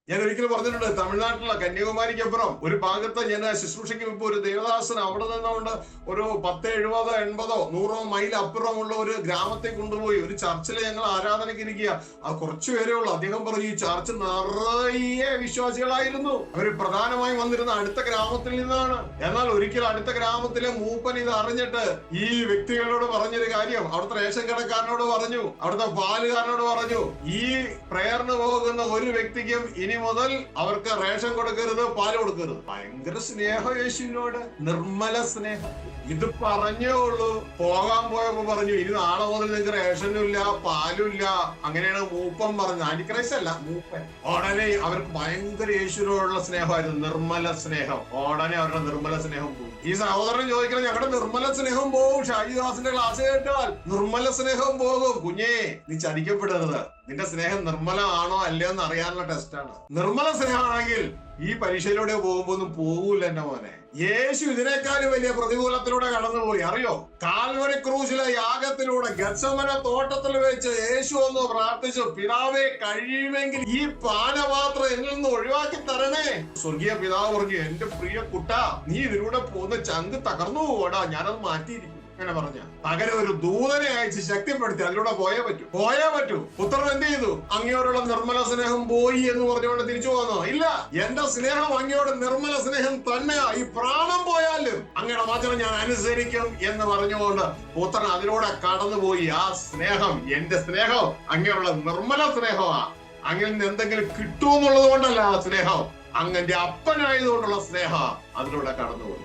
ഞാൻ ഒരിക്കലും പറഞ്ഞിട്ടുണ്ട്, തമിഴ്നാട്ടിലെ കന്യാകുമാരിക്കപ്പുറം ഒരു ഭാഗത്ത് ഞാൻ ശുശ്രൂഷയ്ക്ക് മുമ്പ് ഒരു ദേവദാസൻ അവിടെ നിന്നുകൊണ്ട് ഒരു 10, 70, 80, 100 മൈൽ അപ്പുറമുള്ള ഒരു ഗ്രാമത്തെ കൊണ്ടുപോയി ഒരു ചർച്ചിൽ ഞങ്ങൾ ആരാധനയ്ക്ക് ഇരിക്കുക. അത് കുറച്ചു പേരേ ഉള്ളൂ. അദ്ദേഹം പറഞ്ഞു, ഈ ചർച്ച് നിറയെ വിശ്വാസികളായിരുന്നു. അവർ പ്രധാനമായും വന്നിരുന്ന അടുത്ത ഗ്രാമത്തിൽ നിന്നാണ്. എന്നാൽ ഒരിക്കലും അടുത്ത ഗ്രാമത്തിലെ മൂപ്പൻ ഇത് അറിഞ്ഞിട്ട് ഈ വ്യക്തികളോട് പറഞ്ഞൊരു കാര്യം, അവിടുത്തെ റേഷൻ കടക്കാരനോട് പറഞ്ഞു, അവിടുത്തെ പാലുകാരനോട് പറഞ്ഞു, ഈ പ്രേയറിന് പോകുന്ന ഒരു വ്യക്തിക്കും ഇനി മുതൽ അവർക്ക് റേഷൻ കൊടുക്കരുത്, പാല് കൊടുക്കരുത്. ഭയങ്കര സ്നേഹം യേശുവിനോട്, നിർമ്മല സ്നേഹം. ഇത് പറഞ്ഞേ ഉള്ളൂ. പോകാൻ പോയപ്പോ പറഞ്ഞു, ഇനി നാളെ മുതൽ നിങ്ങൾക്ക് റേഷനും ഇല്ല, പാലും ഇല്ല. അങ്ങനെയാണ് മൂപ്പൻ പറഞ്ഞത്. ആന്റിക്രൈസ്റ്റ് അല്ല, മൂപ്പൻ. ഉടനെ അവർക്ക് ഭയങ്കര യേശുവിനോടുള്ള സ്നേഹമായിരുന്നു, നിർമ്മല സ്നേഹം. ഉടനെ അവരുടെ നിർമ്മല സ്നേഹം പോകും. ഈ സഹോദരൻ ചോദിക്കണം, ഞങ്ങളുടെ നിർമ്മല സ്നേഹം പോകും. ഷാജിദാസിന്റെ ക്ലാസ് കേട്ടാൽ നിർമ്മല സ്നേഹം പോകും. കുഞ്ഞേ, നീ ചതിക്കപ്പെടരുത്. നിന്റെ സ്നേഹം നിർമ്മലമാണോ അല്ലയോ എന്ന് അറിയാനുള്ള ടെസ്റ്റാണ്. നിർമ്മല സ്നേഹമാണെങ്കിൽ ഈ പരീക്ഷയിലൂടെ പോകുമ്പോ ഒന്നും പോകൂല എന്റെ മോനെ. യേശു ഇതിനേക്കാളും വലിയ പ്രതികൂലത്തിലൂടെ കടന്നുപോയി. അറിയോ? കാൽവരി ക്രൂശിലെ യാഗത്തിലൂടെ ഗത്സമന തോട്ടത്തിൽ വെച്ച് യേശു ഒന്ന് പ്രാർത്ഥിച്ചു, പിതാവേ, കഴിയുമെങ്കിൽ ഈ പാനപാത്രം എന്നിൽ നിന്ന് ഒഴിവാക്കി തരണേ. സ്വർഗീയ പിതാവ് പറഞ്ഞു, എന്റെ പ്രിയ കുട്ടാ, നീ ഇതിലൂടെ പോകുന്ന ചങ്ക് തകർന്നു പോടാ, ഞാനത് മാറ്റിയിരിക്കും. അങ്ങനെ പറഞ്ഞ പകരം ഒരു ദൂതനെ അയച്ച് ശക്തിപ്പെടുത്തി അതിലൂടെ പോയേ പറ്റൂ. പുത്രൻ എന്ത് ചെയ്തു? അങ്ങയോടുള്ള നിർമ്മല സ്നേഹം പോയി എന്ന് പറഞ്ഞുകൊണ്ട് തിരിച്ചു പോന്നോ? ഇല്ല, എന്റെ സ്നേഹം അങ്ങയോട് നിർമ്മല സ്നേഹം തന്നെയാ. ഈ പ്രാണം പോയാലും അങ്ങയുടെ വചനം ഞാൻ അനുസരിക്കും എന്ന് പറഞ്ഞുകൊണ്ട് പുത്രൻ അതിലൂടെ കടന്നുപോയി. ആ സ്നേഹം, എന്റെ സ്നേഹം അങ്ങയോടുള്ള നിർമ്മല സ്നേഹമാ. അങ്ങനെ നിന്ന് എന്തെങ്കിലും കിട്ടുമെന്നുള്ളത് കൊണ്ടല്ല ആ സ്നേഹം, അങ്ങന്റെ അപ്പനായതുകൊണ്ടുള്ള സ്നേഹം അതിലൂടെ കടന്നുപോയി.